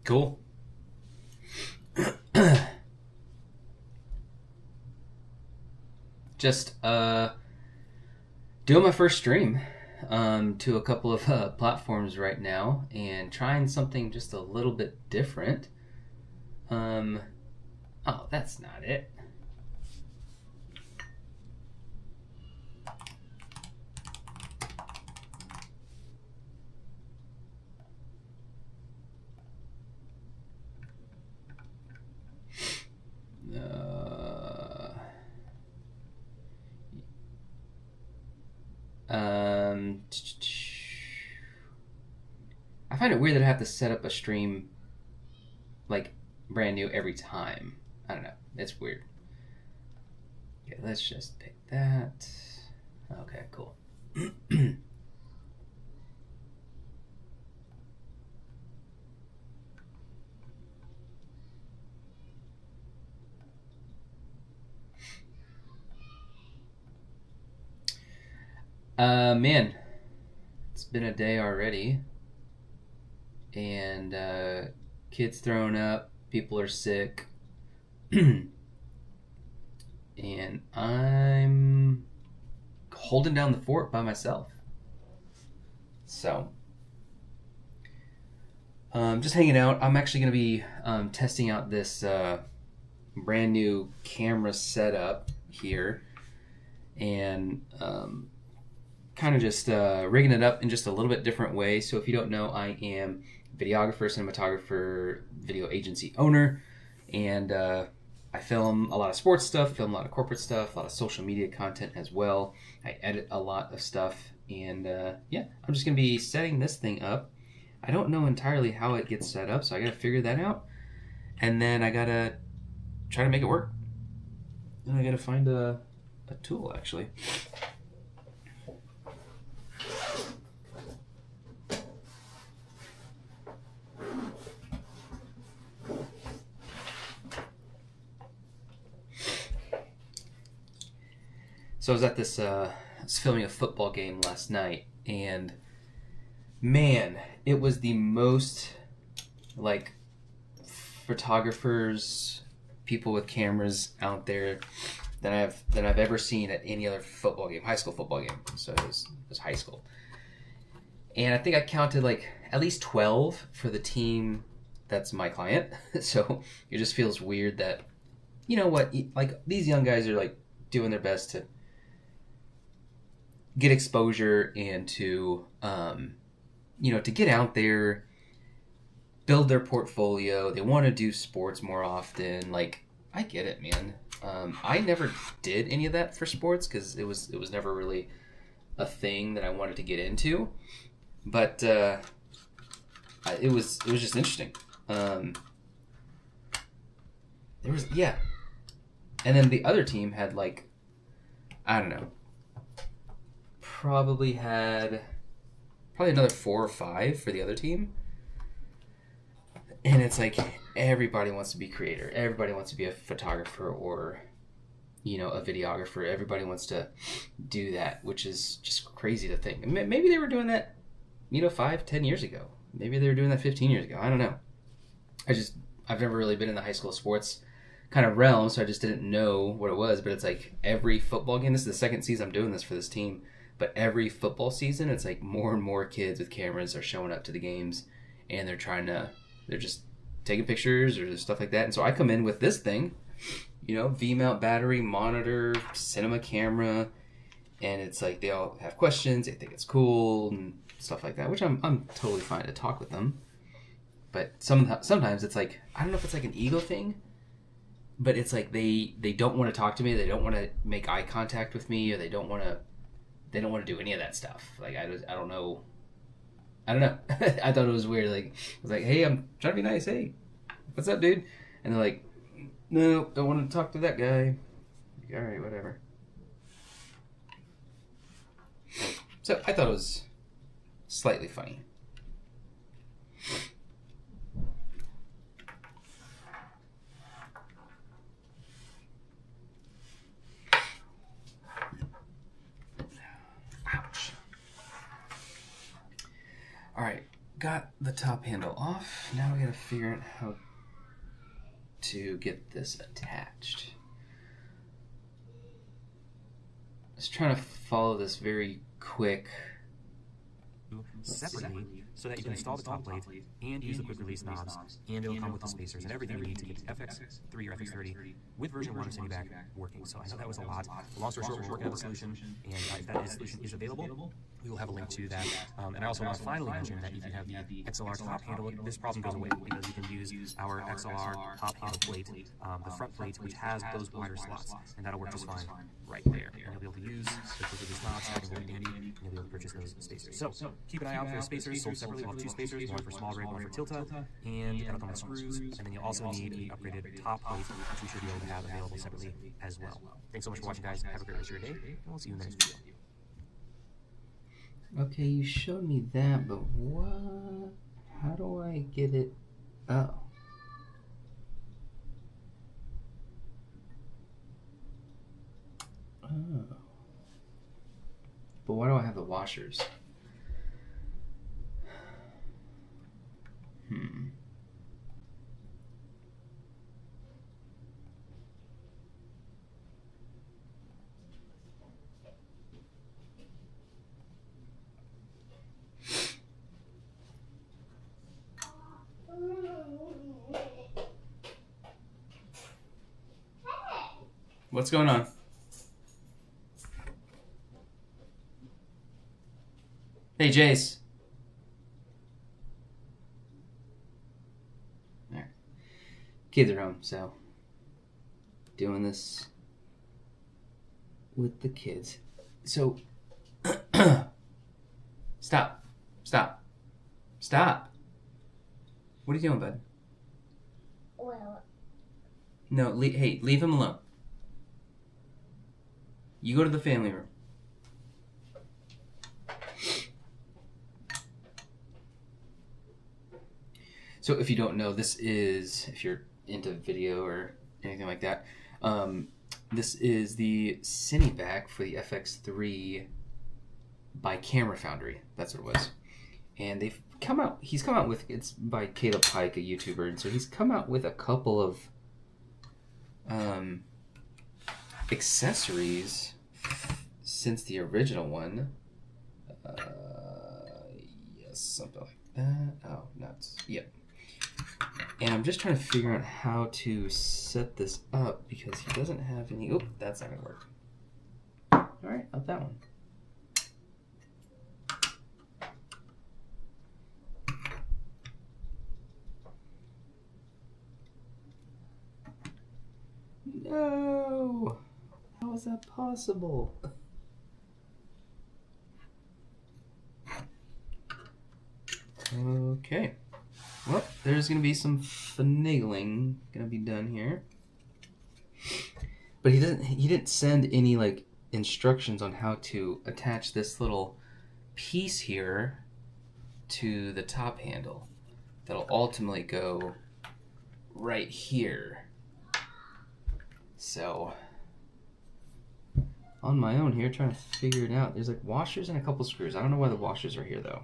Cool. Just doing my first stream to a couple of platforms right now and trying something just a little bit different. Um, oh, that's not it. I find it weird that I have to set up a stream like brand new every time. I don't know. It's weird. Okay, let's just pick that. Okay, cool. Man, it's been a day already, and kids thrown up, people are sick, and I'm holding down the fort by myself. So, just hanging out. I'm actually going to be testing out this brand new camera setup here, and kind of just rigging it up in just a little bit different way. So if you don't know, I am videographer, cinematographer, video agency owner, and I film a lot of sports stuff, film a lot of corporate stuff, a lot of social media content as well. I edit a lot of stuff, and yeah, I'm just going to be setting this thing up. I don't know entirely how it gets set up, so I got to figure that out, and then I got to try to make it work. And I got to find a tool, actually. So I was at this, I was filming a football game last night, and man, it was the most, like, photographers, people with cameras out there that I've ever seen at any other football game, high school football game. So it was high school. And I think I counted, like, at least 12 for the team that's my client. So it just feels weird that, you know what, like, these young guys are, like, doing their best to get exposure and to to get out there, build their portfolio. They want to do sports more often. Like, I get it, man. I never did any of that for sports because it was never really a thing that I wanted to get into, but it was just interesting. There was, yeah, and then the other team had, like, I don't know, probably another 4 or 5 for the other team. And it's like everybody wants to be a creator. Everybody wants to be a photographer or, a videographer. Everybody wants to do that, which is just crazy to think. Maybe they were doing that, 5-10 years ago. Maybe they were doing that 15 years ago. I don't know. I've never really been in the high school sports kind of realm, so I just didn't know what it was. But it's like every football game. This is the second season I'm doing this for this team. But every football season, it's like more and more kids with cameras are showing up to the games, and they're just taking pictures or stuff like that. And so I come in with this thing, V-mount battery, monitor, cinema camera, and it's like they all have questions, they think it's cool and stuff like that, which I'm totally fine to talk with them. But sometimes it's like, I don't know if it's like an ego thing, but it's like they don't want to talk to me, they don't want to make eye contact with me, or they don't want to do any of that stuff. Like, I don't know. I thought it was weird. Like, I was like, hey, I'm trying to be nice. Hey, what's up, dude? And they're like, no, don't want to talk to that guy. Like, all right, whatever. So I thought it was slightly funny. Ouch. All right, got the top handle off. Now we gotta figure out how to get this attached. Just trying to follow this very quick. Separately, so that you can install the top plate and use the quick release knobs, and it'll come with the spacers and everything you need to get the FX3 or FX30 with version 1 of Cineback working. So I know that was a lot. Long story short, we're working on the solution, and if that solution is available, we will have a link to that. And I also want to finally mention that if you have the XLR top handle, this problem goes away because you can use our XLR top handle plate, the front plate, which has those wider slots, and that'll work just fine right there. And you'll be able to use the quick release knobs, having very dandy, and you'll be able to purchase those spacers. So keep an eye out for the spacers sold separately. We'll have 2 spacers, one for small rig, one for tilta, and that'll come with screws. And then you'll also need the upgraded top plate, which we should be able to have available separately as well. Thanks so much for watching, guys. Have a great rest of your day, and we'll see you in the next video. Okay, you showed me that, but what? How do I get it? Oh. Oh. But why do I have the washers? What's going on? Hey, Jace. All right. Kids are home, so doing this with the kids. So, stop. Stop. Stop. What are you doing, bud? Well. No, hey, leave him alone. You go to the family room. So if you don't know, this is, if you're into video or anything like that, this is the Cineback for the FX3 by Camera Foundry. That's what it was. And he's come out with, it's by Caleb Pike, a YouTuber, and so he's come out with a couple of accessories since the original one. Yes, something like that. Oh, nuts. Yep. And I'm just trying to figure out how to set this up because he doesn't have any. Oop, that's not gonna work. Alright, up that one. No! How is that possible? Okay. Well, there's going to be some finagling going to be done here. But he didn't send any like instructions on how to attach this little piece here to the top handle. That'll ultimately go right here. So on my own here, trying to figure it out. There's like washers and a couple screws. I don't know why the washers are here though.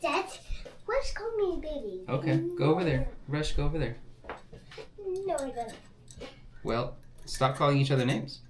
Dad, Rush called me a baby. Okay, go over there. Rush, go over there. No, I don't. Well, stop calling each other names.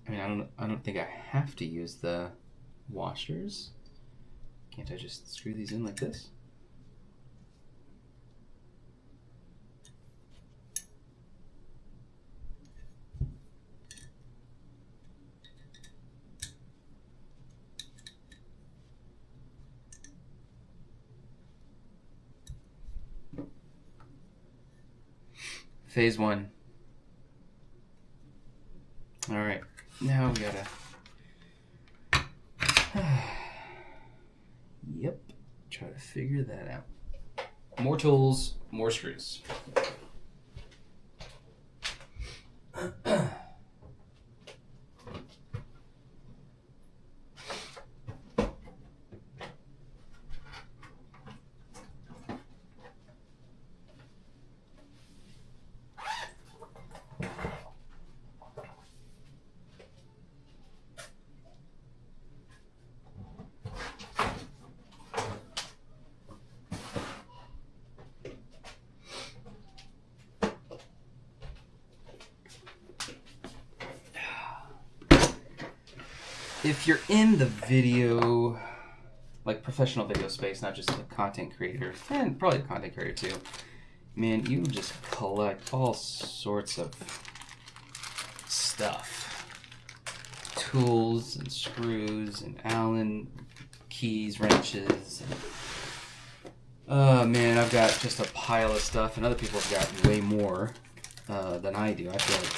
I mean, I don't think I have to use the washers. Can't I just screw these in like this? phase 1. All right, now we gotta. Yep, try to figure that out. More tools, more screws. If you're in the video, like professional video space, not just a content creator, and probably a content creator too, man, you just collect all sorts of stuff. Tools and screws and Allen keys, wrenches. Oh man, I've got just a pile of stuff, and other people have got way more than I do. I feel like,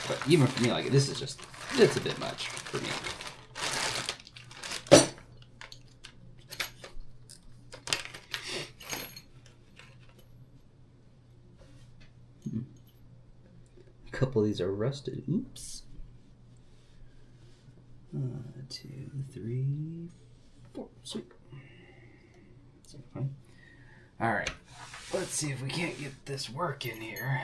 but even for me, like this is just, it's a bit much for me. A couple of these are rusted. Oops. 1, 2, 3, 4. Sweet. All right. Let's see if we can't get this working here.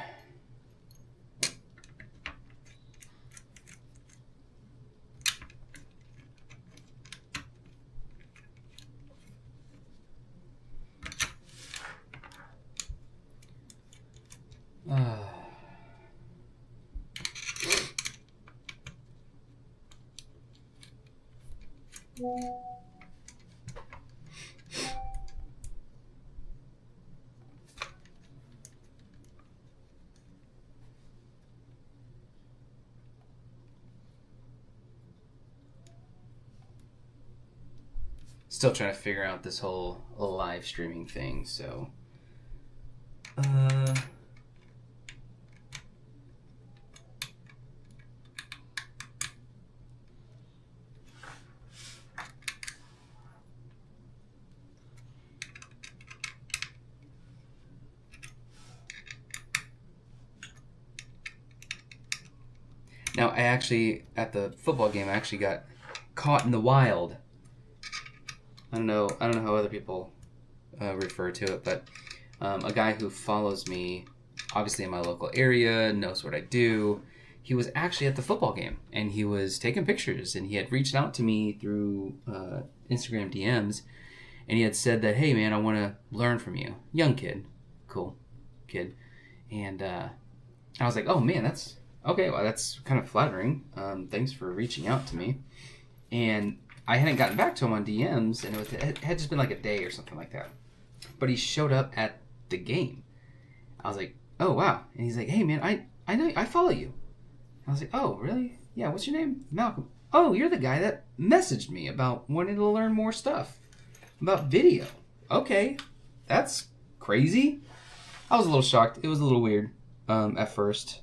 Still trying to figure out this whole live streaming thing, so now I actually, at the football game, I actually got caught in the wild. I don't know how other people refer to it, but a guy who follows me, obviously in my local area, knows what I do. He was actually at the football game, and he was taking pictures, and he had reached out to me through Instagram DMs, and he had said that, hey man, I want to learn from you. Young kid, cool kid, and I was like, oh man, that's okay. Well, that's kind of flattering. Thanks for reaching out to me, and I hadn't gotten back to him on DMs, and it had just been like a day or something like that. But he showed up at the game. I was like, oh, wow. And he's like, hey, man, I know, I follow you. I was like, oh, really? Yeah, what's your name? Malcolm. Oh, you're the guy that messaged me about wanting to learn more stuff about video. Okay, that's crazy. I was a little shocked. It was a little weird at first.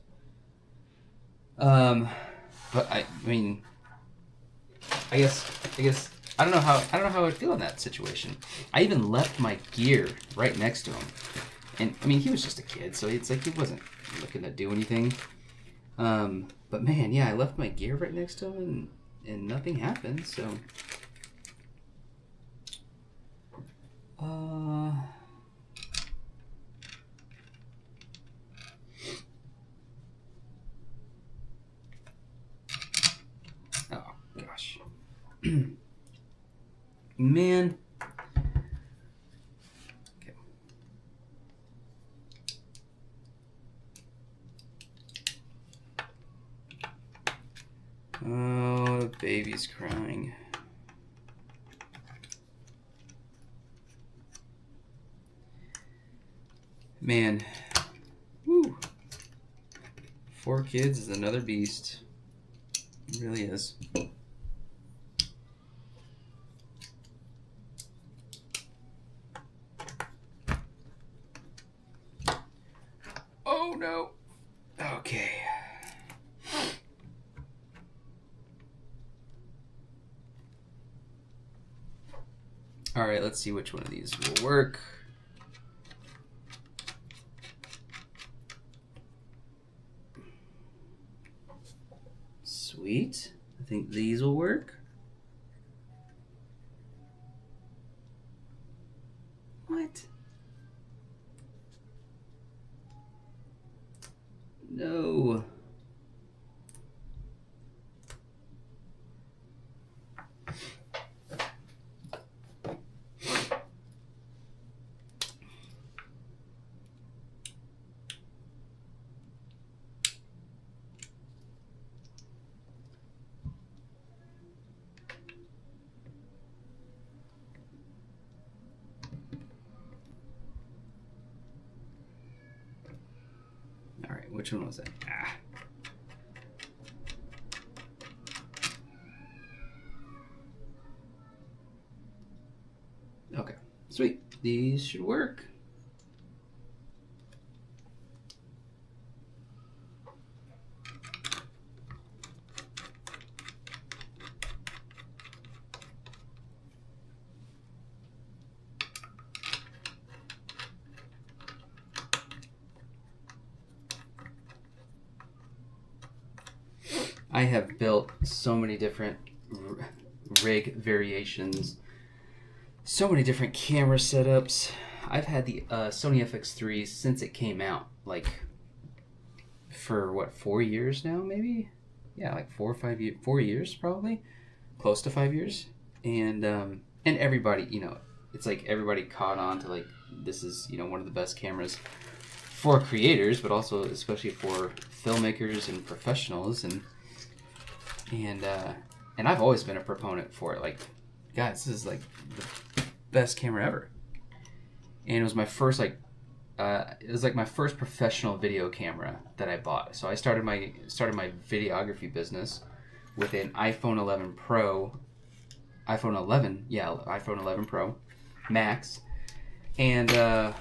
But I mean... I guess I don't know how I would feel in that situation. I even left my gear right next to him, and I mean he was just a kid, so it's like he wasn't looking to do anything. But man, yeah, I left my gear right next to him, and nothing happened. So, oh gosh. Man. Okay. Oh, the baby's crying. Man. Woo. 4 kids is another beast. It really is. no. Okay. All right, let's see which one of these will work. Sweet. I think these will work. What? No. All right, which one was that? Ah. Okay, sweet. These should work. I have built so many different rig variations, so many different camera setups. I've had the Sony FX3 since it came out, like for what, 4 years now, maybe? Yeah, like 4 or 5 years, 4 years probably, close to 5 years. And everybody, you know, it's like everybody caught on to like this is, you know, one of the best cameras for creators, but also especially for filmmakers and professionals. And I've always been a proponent for it. Like, guys, this is like the best camera ever. And it was my first my first professional video camera that I bought. So I started my videography business with an iPhone 11 Pro, iPhone 11 Pro Max, and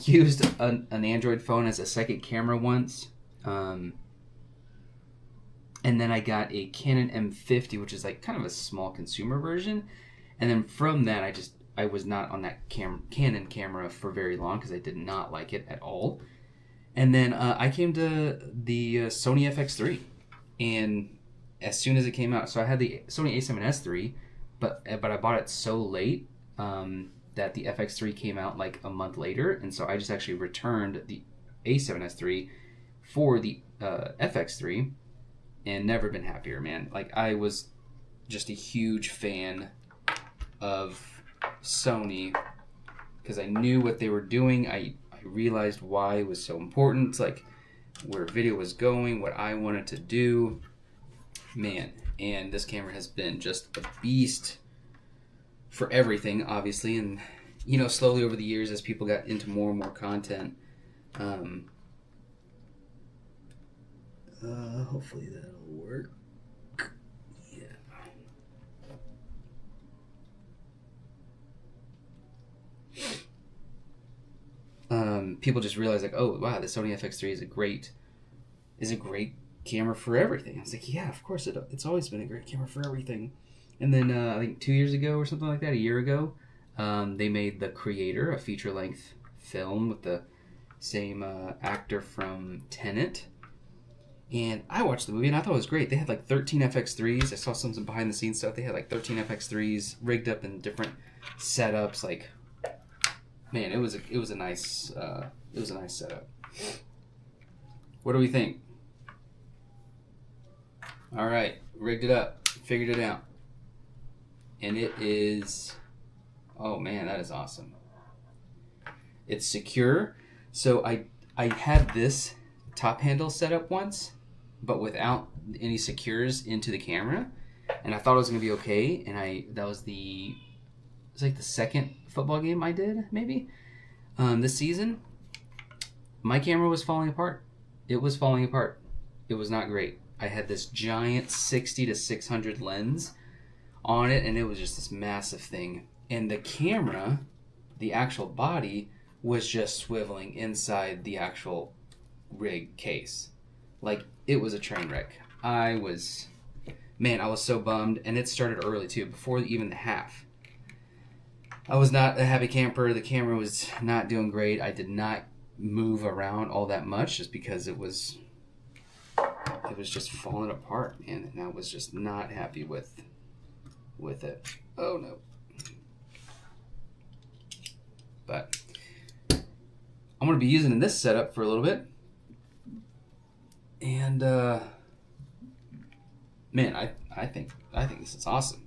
used an Android phone as a second camera once. And then I got a Canon M50, which is like kind of a small consumer version. And then from that, I was not on that Canon camera for very long because I did not like it at all. And then I came to the Sony FX3, and as soon as it came out, so I had the Sony a7S III, but I bought it so late that the FX3 came out like a month later, and so I just actually returned the a7S III for the FX3. And never been happier, man. Like, I was just a huge fan of Sony because I knew what they were doing. I realized why it was so important, like where video was going, what I wanted to do. Man, and this camera has been just a beast for everything, obviously. And, you know, slowly over the years as people got into more and more content, hopefully that'll work. Yeah. People just realize like, oh wow, the Sony FX3 is a great camera for everything. I was like, yeah, of course it's always been a great camera for everything. And then I think 2 years ago or something like that, a year ago, they made The Creator, a feature-length film with the same actor from Tenet. And I watched the movie and I thought it was great. They had like 13 FX3s. I saw some behind the scenes stuff. They had like 13 FX3s rigged up in different setups. Like, man, it was a nice setup. What do we think? All right, rigged it up, figured it out, and it is. Oh man, that is awesome. It's secure. So I had this top handle set up once, but without any secures into the camera, and I thought it was gonna be okay. And it was like the second football game I did maybe this season. My camera was falling apart. It was falling apart. It was not great. I had this giant 60 to 600 lens on it, and it was just this massive thing. And the camera, the actual body, was just swiveling inside the actual rig case. Like, it was a train wreck. I was so bummed, and it started early too, before even the half. I was not a happy camper. The camera was not doing great. I did not move around all that much just because it was just falling apart, man, and I was just not happy with it. Oh no. But I'm going to be using this setup for a little bit. And man, I think this is awesome.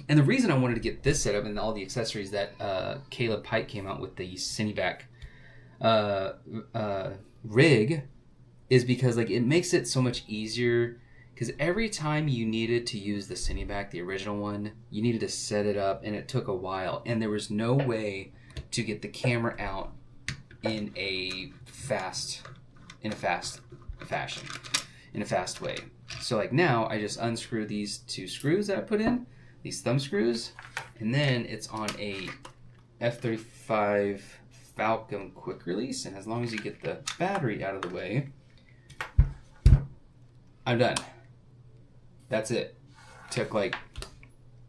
And the reason I wanted to get this setup and all the accessories that Caleb Pike came out with, the Cineback rig, is because like it makes it so much easier. Because every time you needed to use the Cineback, the original one, you needed to set it up, and it took a while, and there was no way to get the camera out in a fast way. So like now, I just unscrew these two screws that I put in, these thumb screws, and then it's on a F-35 Falcon quick release, and as long as you get the battery out of the way, I'm done. That's it. Took like,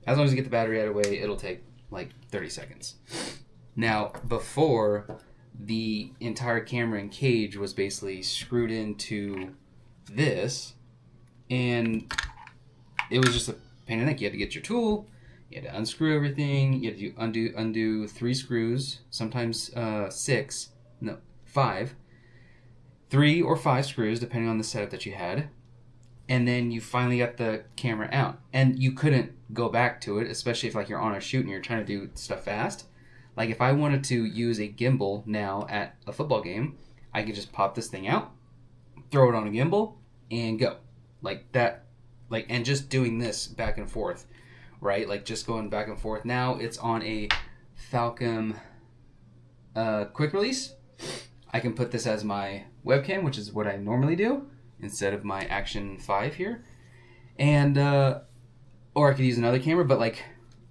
as long as you get the battery out of the way, it'll take like 30 seconds. Now, before, the entire camera and cage was basically screwed into this, and it was just a pain in the neck. You had to get your tool, you had to unscrew everything, you had to undo 3 screws, sometimes 5, 3 or 5 screws, depending on the setup that you had. And then you finally got the camera out. And you couldn't go back to it, especially if like you're on a shoot and you're trying to do stuff fast. Like if I wanted to use a gimbal now at a football game, I could just pop this thing out, throw it on a gimbal, and go. Like that, like, and just doing this back and forth, right? Like just going back and forth. Now it's on a Falcon quick release. I can put this as my webcam, which is what I normally do, instead of my Action 5 here. And, or I could use another camera, but like,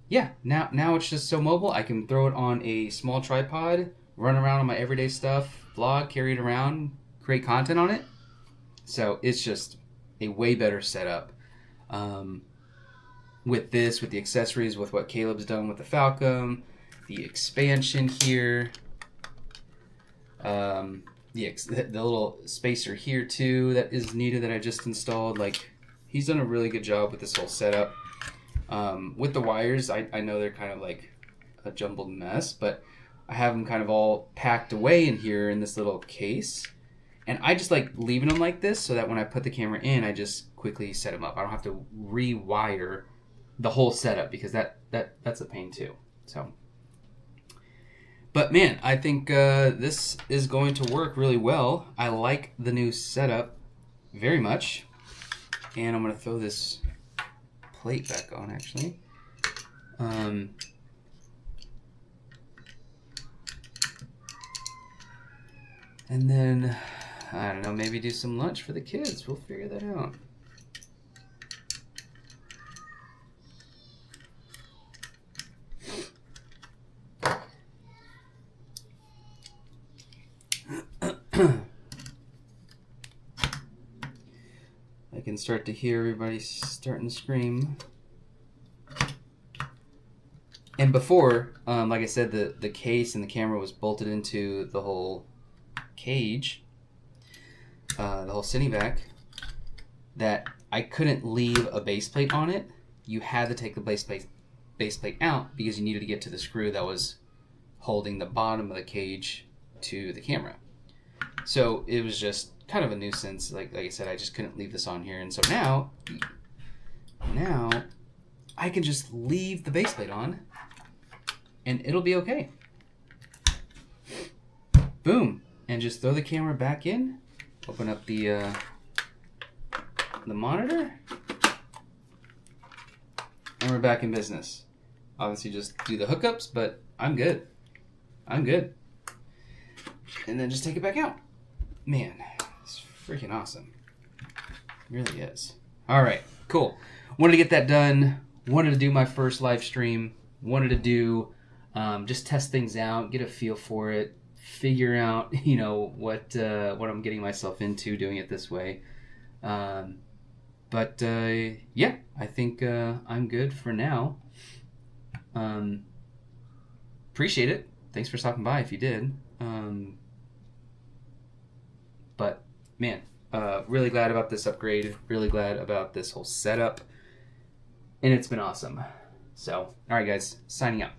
yeah, now it's just so mobile. I can throw it on a small tripod, run around on my everyday stuff, vlog, carry it around, create content on it. So it's just a way better setup. With this, with the accessories, with what Caleb's done with the Falcon, the expansion here, the little spacer here too that is needed that I just installed. Like, he's done a really good job with this whole setup. With the wires, I know they're kind of like a jumbled mess, but I have them kind of all packed away in here in this little case. And I just like leaving them like this so that when I put the camera in, I just quickly set them up. I don't have to rewire the whole setup because that's a pain too. So, but man, I think this is going to work really well. I like the new setup very much. And I'm going to throw this plate back on actually. And then, I don't know, maybe do some lunch for the kids. We'll figure that out. I can start to hear everybody starting to scream. And before, like I said, the case and the camera was bolted into the whole cage, the whole Cineback, that I couldn't leave a base plate on it. You had to take the base plate out because you needed to get to the screw that was holding the bottom of the cage to the camera. So it was just kind of a nuisance. Like I said, I just couldn't leave this on here. And so now I can just leave the base plate on and it'll be okay. Boom. And just throw the camera back in. Open up the monitor. And we're back in business. Obviously just do the hookups, but I'm good. I'm good. And then just take it back out. Man, it's freaking awesome. It really is. All right, cool. Wanted to get that done. Wanted to do my first live stream. Wanted to do, just test things out, get a feel for it, figure out, what I'm getting myself into doing it this way. But yeah, I think I'm good for now. Appreciate it. Thanks for stopping by if you did. But man, really glad about this upgrade. Really glad about this whole setup. And it's been awesome. So, all right, guys, signing out.